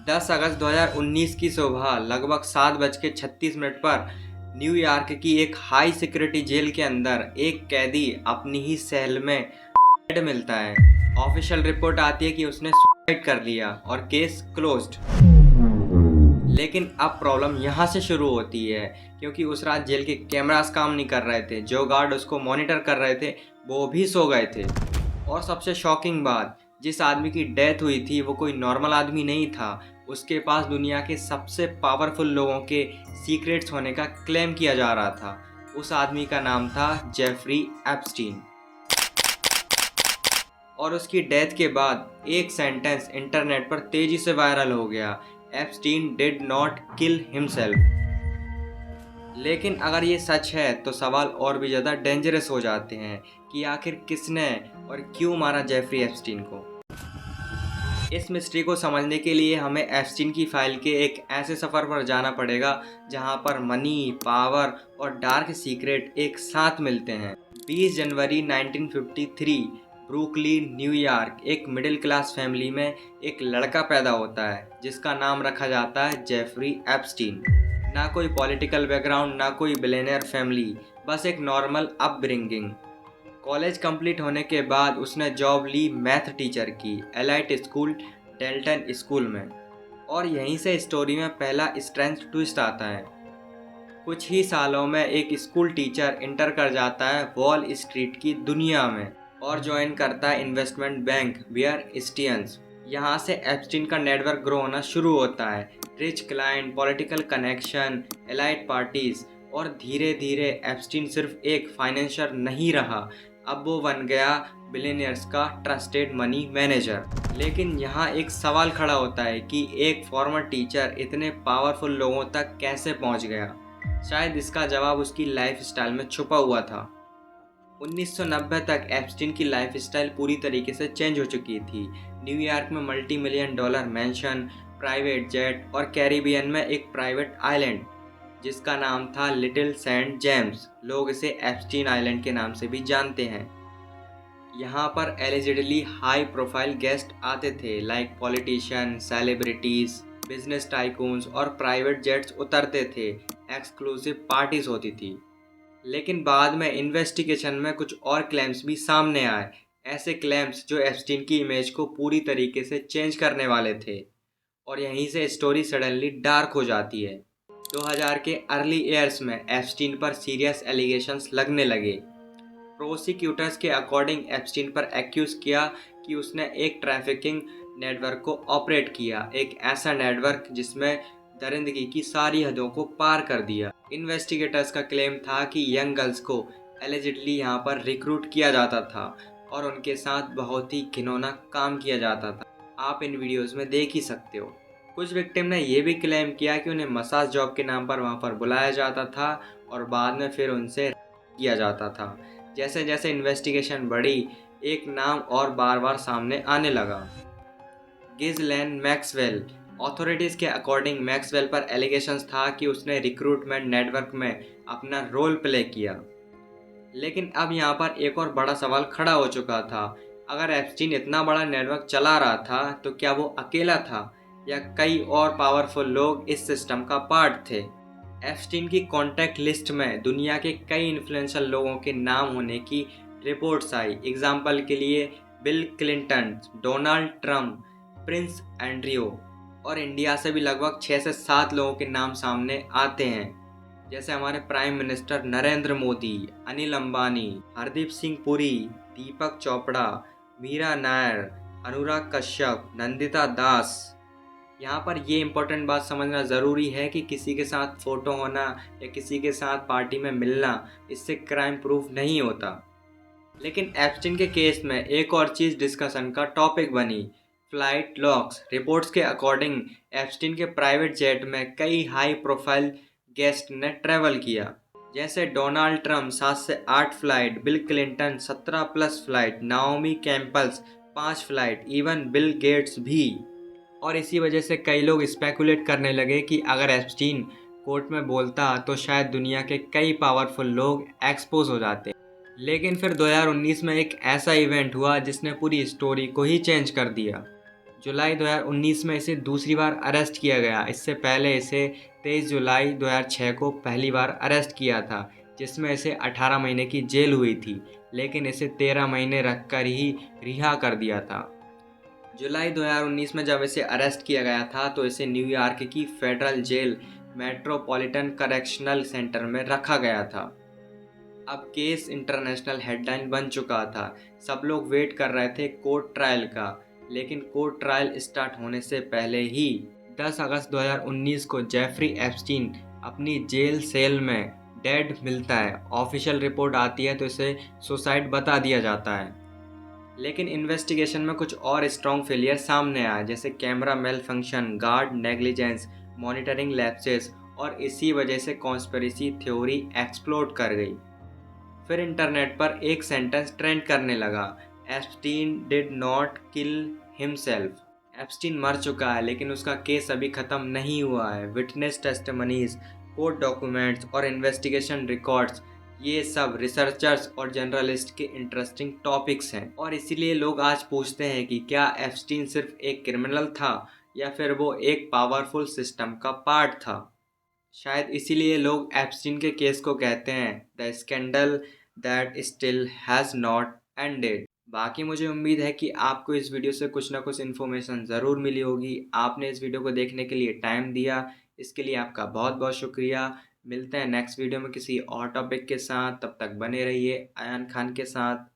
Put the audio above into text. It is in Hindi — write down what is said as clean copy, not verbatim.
10 अगस्त 2019 की सुबह लगभग 7:36 पर न्यूयॉर्क की एक हाई सिक्योरिटी जेल के अंदर एक कैदी अपनी ही सेल में डेड मिलता है। ऑफिशियल रिपोर्ट आती है कि उसने सुसाइड कर लिया और केस क्लोज्ड। लेकिन अब प्रॉब्लम यहाँ से शुरू होती है, क्योंकि उस रात जेल के कैमरास काम नहीं कर रहे थे। जो गार्ड उसको मॉनिटर कर रहे थे वो भी सो गए थे। और सबसे शॉकिंग बात, जिस आदमी की डेथ हुई थी वो कोई नॉर्मल आदमी नहीं था। उसके पास दुनिया के सबसे पावरफुल लोगों के सीक्रेट्स होने का क्लेम किया जा रहा था। उस आदमी का नाम था जेफरी एप्स्टीन। और उसकी डेथ के बाद एक सेंटेंस इंटरनेट पर तेजी से वायरल हो गया, Epstein did not kill himself. लेकिन अगर ये सच है तो सवाल और भी ज़्यादा डेंजरस हो जाते हैं कि आखिर किसने और क्यों मारा जेफरी एप्स्टीन को। इस मिस्ट्री को समझने के लिए हमें एप्स्टीन की फाइल के एक ऐसे सफ़र पर जाना पड़ेगा जहां पर मनी, पावर और डार्क सीक्रेट एक साथ मिलते हैं। 20 जनवरी 1953 ब्रुकलिन, न्यूयॉर्क। एक मिडिल क्लास फैमिली में एक लड़का पैदा होता है जिसका नाम रखा जाता है जेफरी एप्स्टीन। ना कोई पॉलिटिकल बैकग्राउंड, ना कोई बिलियनर फैमिली, बस एक नॉर्मल अपब्रिंगिंग। कॉलेज कंप्लीट होने के बाद उसने जॉब ली मैथ टीचर की, एलाइट स्कूल डेल्टन स्कूल में। और यहीं से स्टोरी में पहला स्ट्रेंथ ट्विस्ट आता है। कुछ ही सालों में एक स्कूल टीचर इंटर कर जाता है वॉल स्ट्रीट की दुनिया में और ज्वाइन करता है इन्वेस्टमेंट बैंक बियर स्टीयंस। यहाँ से एप्स्टीन का नेटवर्क ग्रो होना शुरू होता है। Rich client, political connection, elite parties. और धीरे धीरे एप्स्टीन सिर्फ एक फाइनेंशियर नहीं रहा, अब वो बन गया बिलियनियर्स का ट्रस्टेड मनी मैनेजर। लेकिन यहाँ एक सवाल खड़ा होता है कि एक फॉर्मर टीचर इतने पावरफुल लोगों तक कैसे पहुँच गया। शायद इसका जवाब उसकी लाइफ स्टाइल में छुपा हुआ था। 1990 तक एप्स्टीन की लाइफ स्टाइल पूरी तरीके से चेंज हो चुकी थी। न्यूयॉर्क में multi million dollar mention, private jet और कैरिबियन में एक प्राइवेट आइलैंड जिसका नाम था लिटिल सेंट जेम्स। लोग इसे एप्स्टीन आइलैंड के नाम से भी जानते हैं। यहाँ पर एलिजिडली हाई प्रोफाइल गेस्ट आते थे, like politician, celebrities, business tycoons और प्राइवेट जेट्स उतरते थे। एक्सक्लूसिव पार्टीज होती थी। लेकिन बाद में इन्वेस्टिगेशन में कुछ और क्लेम्स भी सामने आए, ऐसे क्लेम्स जो एप्स्टीन की इमेज को पूरी तरीके से चेंज करने वाले थे। और यहीं से स्टोरी सडनली डार्क हो जाती है। 2000 के अर्ली ईयर्स में एप्स्टीन पर सीरियस एलिगेशंस लगने लगे। प्रोसिक्यूटर्स के अकॉर्डिंग एप्स्टीन पर एक्यूज किया कि उसने एक ट्रैफिकिंग नेटवर्क को ऑपरेट किया, एक ऐसा नेटवर्क जिसमें दरिंदगी की सारी हदों को पार कर दिया। इन्वेस्टिगेटर्स का क्लेम था कि यंग गर्ल्स को एलिजिडली यहाँ पर रिक्रूट किया जाता था और उनके साथ बहुत ही घिनौना काम किया जाता था। आप इन वीडियोस में देख ही सकते हो। कुछ विक्टिम ने यह भी क्लेम किया कि उन्हें मसाज जॉब के नाम पर वहाँ पर बुलाया जाता था और बाद में फिर उनसे किया जाता था। जैसे जैसे इन्वेस्टिगेशन बढ़ी, एक नाम और बार बार सामने आने लगा, गिज़लैन मैक्सवेल। अथॉरिटीज़ के अकॉर्डिंग मैक्सवेल पर एलिगेशंस था कि उसने रिक्रूटमेंट नेटवर्क में अपना रोल प्ले किया। लेकिन अब यहाँ पर एक और बड़ा सवाल खड़ा हो चुका था। अगर एप्स्टीन इतना बड़ा नेटवर्क चला रहा था तो क्या वो अकेला था या कई और पावरफुल लोग इस सिस्टम का पार्ट थे। एप्स्टीन की कॉन्टैक्ट लिस्ट में दुनिया के कई इन्फ्लुएंशियल लोगों के नाम होने की रिपोर्ट्स आई। एग्जाम्पल के लिए Bill Clinton, Donald Trump, Prince Andrew. और इंडिया से भी लगभग 6 से 7 लोगों के नाम सामने आते हैं, जैसे हमारे प्राइम मिनिस्टर नरेंद्र मोदी, अनिल अंबानी, हरदीप सिंह पुरी, दीपक चोपड़ा, मीरा नायर, अनुराग कश्यप, नंदिता दास। यहाँ पर ये इम्पोर्टेंट बात समझना ज़रूरी है कि किसी के साथ फ़ोटो होना या किसी के साथ पार्टी में मिलना इससे क्राइम प्रूफ नहीं होता। लेकिन एप्स्टीन के केस में एक और चीज़ डिस्कशन का टॉपिक बनी, फ्लाइट लॉग्स। रिपोर्ट्स के अकॉर्डिंग एप्स्टीन के प्राइवेट जेट में कई हाई प्रोफाइल गेस्ट ने ट्रैवल किया, जैसे डोनाल्ड ट्रंप 7 से 8 flight, Bill Clinton 17+ flight, Naomi Campbell's 5 flight, even Bill Gates भी। और इसी वजह से कई लोग स्पेकुलेट करने लगे कि अगर एप्स्टीन कोर्ट में बोलता तो शायद दुनिया के कई पावरफुल लोग एक्सपोज हो जाते। लेकिन फिर 2019 में एक ऐसा इवेंट हुआ जिसने पूरी स्टोरी को ही चेंज कर दिया। जुलाई 2019 में इसे दूसरी बार अरेस्ट किया गया। इससे पहले इसे 23 जुलाई 2006 को पहली बार अरेस्ट किया था, जिसमें इसे 18 महीने की जेल हुई थी, लेकिन इसे 13 महीने रखकर ही रिहा कर दिया था। जुलाई 2019 में जब इसे अरेस्ट किया गया था तो इसे न्यूयॉर्क की federal jail metropolitan correctional centre में रखा गया था। अब केस इंटरनेशनल हेडलाइन बन चुका था। सब लोग वेट कर रहे थे कोर्ट ट्रायल का, लेकिन कोर्ट ट्रायल स्टार्ट होने से पहले ही 10 अगस्त 2019 को जेफरी एप्स्टीन अपनी जेल सेल में डेड मिलता है। ऑफिशियल रिपोर्ट आती है तो इसे सुसाइड बता दिया जाता है, लेकिन इन्वेस्टिगेशन में कुछ और स्ट्रॉन्ग फेलियर सामने आए, जैसे camera malfunction, guard negligence, monitoring lapses, और इसी वजह से कॉन्स्पिरेसी थ्योरी एक्सप्लोड कर गई। फिर इंटरनेट पर एक सेंटेंस ट्रेंड करने लगा, Epstein did not kill himself. Epstein मर चुका है, लेकिन उसका केस अभी खत्म नहीं हुआ है। विटनेस टेस्टिमनीज, कोर्ट डॉक्यूमेंट्स और इन्वेस्टिगेशन रिकॉर्ड्स, ये सब रिसर्चर्स और जर्नलिस्ट के इंटरेस्टिंग टॉपिक्स हैं, और इसीलिए लोग आज पूछते हैं कि क्या एप्स्टीन सिर्फ एक क्रिमिनल था या फिर वो एक पावरफुल सिस्टम का पार्ट था। शायद इसीलिए लोग एप्स्टीन के केस को कहते हैं the scandal that still has not ended. बाकी मुझे उम्मीद है कि आपको इस वीडियो से कुछ ना कुछ इन्फॉर्मेशन ज़रूर मिली होगी। आपने इस वीडियो को देखने के लिए टाइम दिया, इसके लिए आपका बहुत बहुत शुक्रिया। मिलते हैं नेक्स्ट वीडियो में किसी और टॉपिक के साथ। तब तक बने रहिए अयान खान के साथ।